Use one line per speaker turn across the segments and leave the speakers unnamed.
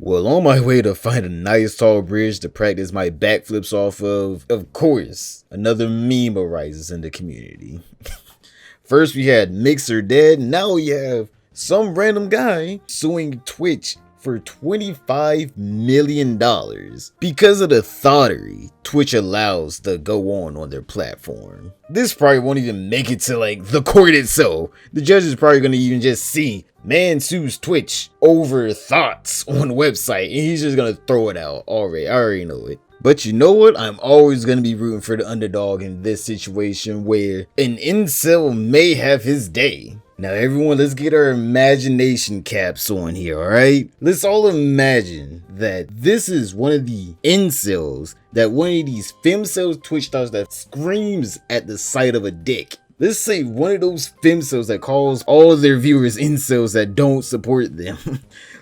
Well, on my way to find a nice tall bridge to practice my backflips off of course, another meme arises in the community. First we had Mixer dead, now we have some random guy suing Twitch for $25 million because of the thottery Twitch allows to go on their platform. This probably won't even make it to like the court itself. The judge is probably gonna even just see man sues Twitch over thots on the website and he's just gonna throw it out already. I already know it. But you know what? I'm always going to be rooting for the underdog in this situation where an incel may have his day. Now everyone, let's get our imagination caps on here, alright? Let's all imagine that this is one of the incels, that one of these femcels Twitch stars that screams at the sight of a dick. Let's say one of those femcels that calls all their viewers incels that don't support them.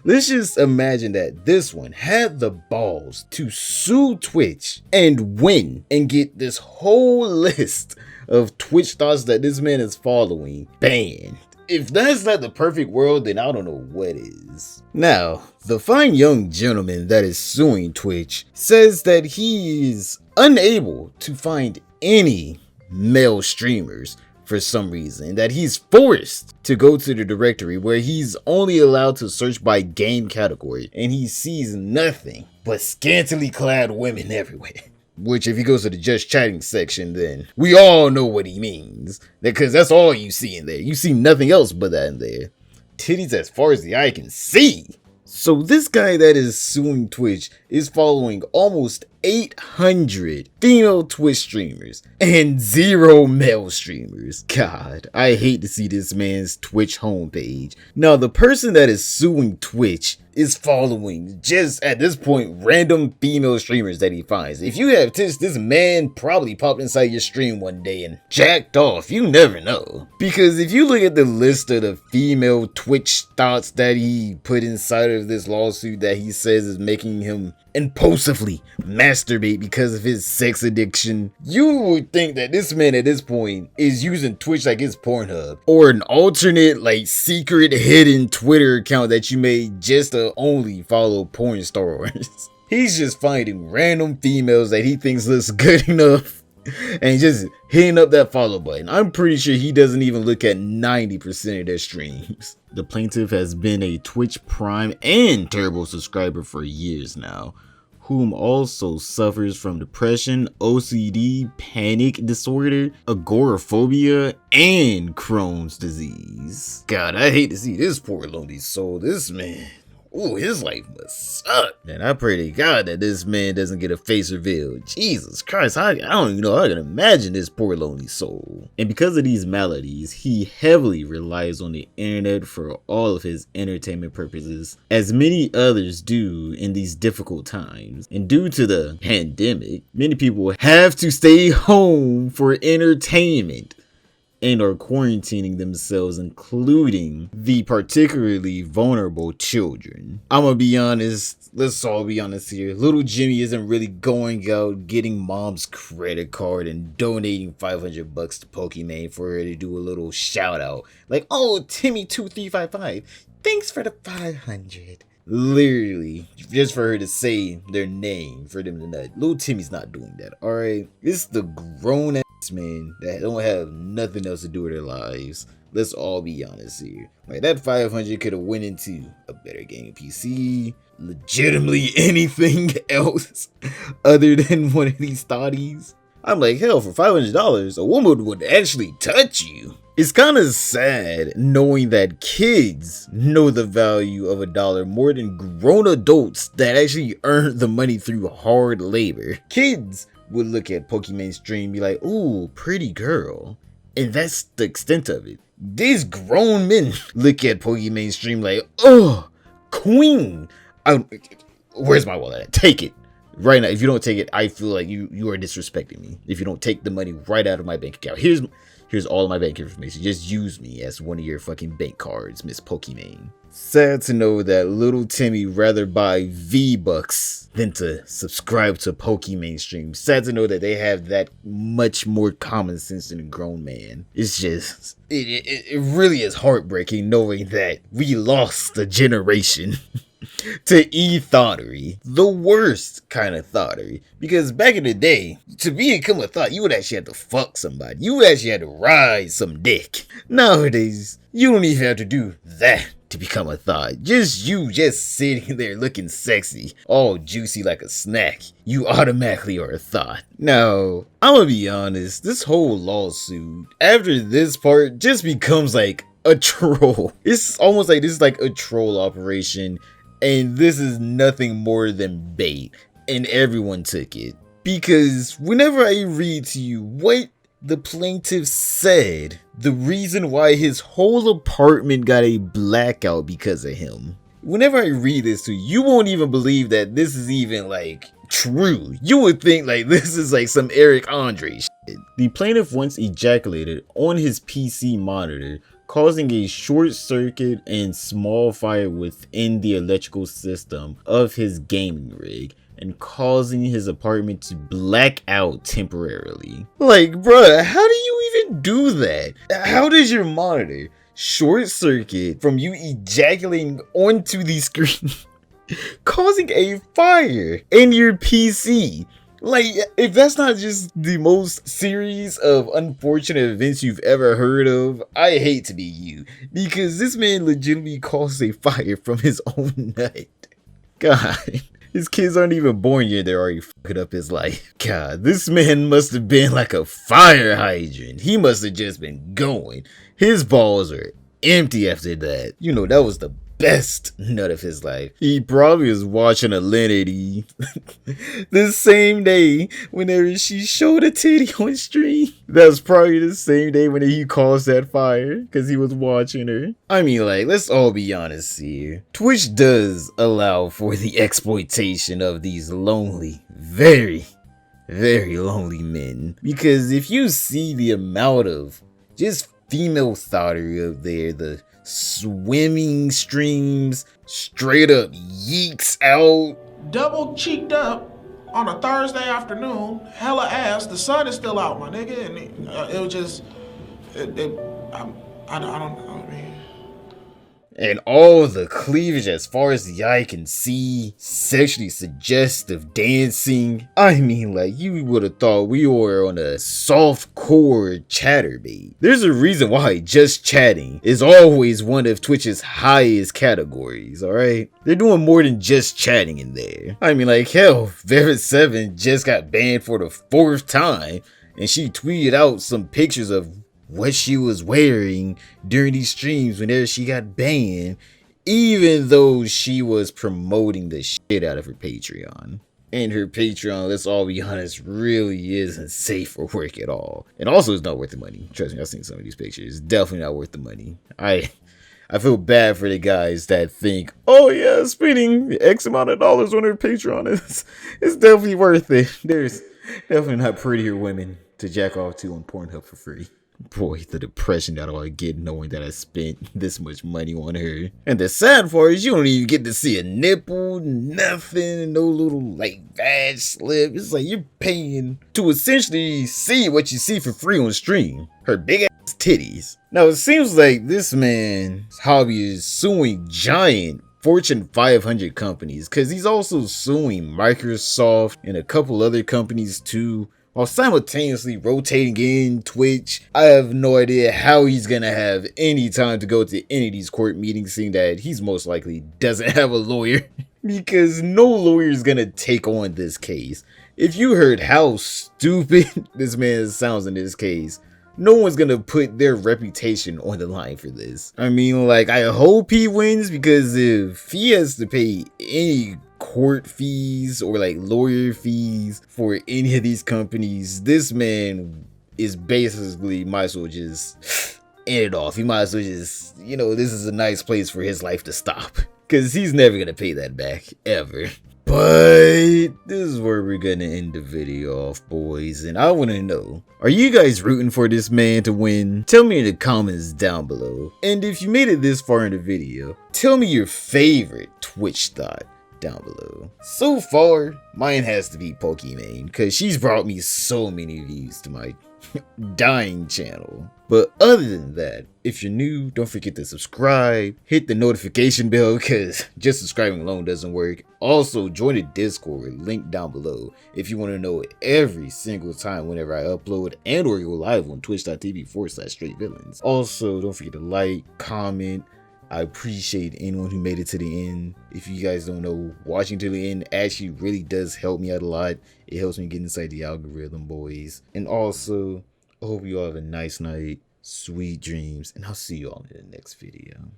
Let's just imagine that this one had the balls to sue Twitch and win and get this whole list of Twitch thoughts that this man is following banned. If that's not the perfect world, then I don't know what is. Now, the fine young gentleman that is suing Twitch says that he is unable to find any male streamers for some reason, that he's forced to go to the directory where he's only allowed to search by game category and he sees nothing but scantily clad women everywhere. Which if he goes to the just chatting section, then we all know what he means, because that's all you see in there. You see nothing else but that in there. Titties as far as the eye can see. So this guy that is suing Twitch is following almost 800 female Twitch streamers and 0 male streamers. God, I hate to see this man's Twitch homepage. Now, the person that is suing Twitch is following, just at this point, random female streamers that he finds. If you have Titch, this man probably popped inside your stream one day and jacked off. You never know. Because if you look at the list of the female Twitch thoughts that he put inside of this lawsuit that he says is making him impulsively masturbate because of his sex addiction, you would think that this man at this point is using Twitch like it's Pornhub, or an alternate like secret hidden Twitter account that you made just to only follow porn stars. He's just finding random females that he thinks looks good enough and just hitting up that follow button. I'm pretty sure he doesn't even look at 90% of their streams. The plaintiff has been a Twitch Prime and Turbo subscriber for years now, whom also suffers from depression, OCD, panic disorder, agoraphobia, and Crohn's disease. God, I hate to see this poor lonely soul. This man, ooh, his life must suck. And I pray to God that this man doesn't get a face revealed. Jesus Christ, I don't even know how I can imagine this poor lonely soul. And because of these maladies, he heavily relies on the internet for all of his entertainment purposes, as many others do in these difficult times. And due to the pandemic, many people have to stay home for entertainment and are quarantining themselves, including the particularly vulnerable children. I'm gonna be honest, let's all be honest here. Little Jimmy isn't really going out getting mom's credit card and donating $500 to Pokimane for her to do a little shout out. Like, oh, Timmy2355, thanks for the 500. Literally, just for her to say their name for them to nut. Little Timmy's not doing that, alright? It's the grown ass men that don't have nothing else to do with their lives. Let's all be honest here. Like, that 500 could have went into a better gaming PC, legitimately anything else other than one of these thotties. I'm like, hell, for $500, a woman would actually touch you. It's kind of sad knowing that kids know the value of $1 more than grown adults that actually earn the money through hard labor. Kids would look at Pokimane's stream and be like, ooh, pretty girl. And that's the extent of it. These grown men look at Pokimane's stream like, oh, queen. Where's my wallet? Take it. Right now, if you don't take it, I feel like you are disrespecting me. If you don't take the money right out of my bank account. Here's all of my bank information. Just use me as one of your fucking bank cards, Miss Pokimane. Sad to know that little Timmy rather buy V-Bucks than to subscribe to Pokimane streams. Sad to know that they have that much more common sense than a grown man. It's just, it really is heartbreaking knowing that we lost a generation. to e-thottery, the worst kind of thottery. Because back in the day, to become a thought, you would actually have to fuck somebody. You actually had to ride some dick. Nowadays, you don't even have to do that to become a thought. Just you just sitting there looking sexy, all juicy like a snack, you automatically are a thought. Now, I'm gonna be honest, this whole lawsuit, after this part, just becomes like a troll. It's almost like this is like a troll operation, and this is nothing more than bait, and everyone took it. Because whenever I read to you what the plaintiff said, the reason why his whole apartment got a blackout because of him, whenever I read this to you, you won't even believe that this is even like true. You would think like this is like some Eric Andre shit. The plaintiff once ejaculated on his PC monitor, causing a short circuit and small fire within the electrical system of his gaming rig, and causing his apartment to black out temporarily. Like, bruh, how do you even do that? How does your monitor short circuit from you ejaculating onto the screen, causing a fire in your PC? Like, if that's not just the most series of unfortunate events you've ever heard of, I hate to be you. Because this man legitimately caused a fire from his own nut. God. His kids aren't even born yet, they're already fucking up his life. God, this man must have been like a fire hydrant. He must have just been going. His balls are empty after that. You know, that was the best nut of his life. He probably was watching Alinity the same day whenever she showed a titty on stream. That's probably the same day when he caused that fire because he was watching her. I mean, like, let's all be honest here. Twitch does allow for the exploitation of these lonely, very, very lonely men. Because if you see the amount of just female thottery up there, the swimming streams, straight up yeeks out,
double cheeked up on a Thursday afternoon, hella ass, the sun is still out, my nigga, and it was just, I don't know, man.
And all the cleavage as far as the eye can see, sexually suggestive dancing. I mean, like, you would have thought we were on a soft-core chatterbait. There's a reason why just chatting is always one of Twitch's highest categories, alright? They're doing more than just chatting in there. I mean, like, hell, Verit7 just got banned for the 4th time, and she tweeted out some pictures of what she was wearing during these streams whenever she got banned, even though she was promoting the shit out of her Patreon. And her Patreon, let's all be honest, really isn't safe for work at all. And also, it's not worth the money. Trust me, I've seen some of these pictures. It's definitely not worth the money. I feel bad for the guys that think, oh yeah, spending X amount of dollars on her Patreon is definitely worth it. There's definitely not prettier women to jack off to on Pornhub for free. Boy, the depression that I get knowing that I spent this much money on her. And the sad part is you don't even get to see a nipple, nothing, no little like vag slip. It's like you're paying to essentially see what you see for free on stream. Her big ass titties. Now it seems like this man's hobby is suing giant Fortune 500 companies, because he's also suing Microsoft and a couple other companies too, while simultaneously rotating in Twitch. I have no idea how he's gonna have any time to go to any of these court meetings, seeing that he's most likely doesn't have a lawyer. Because no lawyer is gonna take on this case. If you heard how stupid this man sounds in this case, no one's gonna put their reputation on the line for this. I mean, like, I hope he wins, because if he has to pay any court fees or like lawyer fees for any of these companies, this man is basically might as well just end it off. He might as well just, you know, this is a nice place for his life to stop, because he's never gonna pay that back ever. But this is where we're gonna end the video off, boys, and I want to know, are you guys rooting for this man to win? Tell me in the comments down below. And if you made it this far in the video, tell me your favorite Twitch thought down below. So far, mine has to be Pokimane, because she's brought me so many views to my dying channel. But other than that, if you're new, don't forget to subscribe, hit the notification bell, because just subscribing alone doesn't work. Also, join the Discord, link down below, if you want to know every single time whenever I upload and or go live on twitch.tv/straightvillains. Also, don't forget to like, comment. I appreciate anyone who made it to the end. If you guys don't know, watching to the end actually really does help me out a lot. It helps me get inside the algorithm, boys. And also, I hope you all have a nice night, sweet dreams, and I'll see you all in the next video.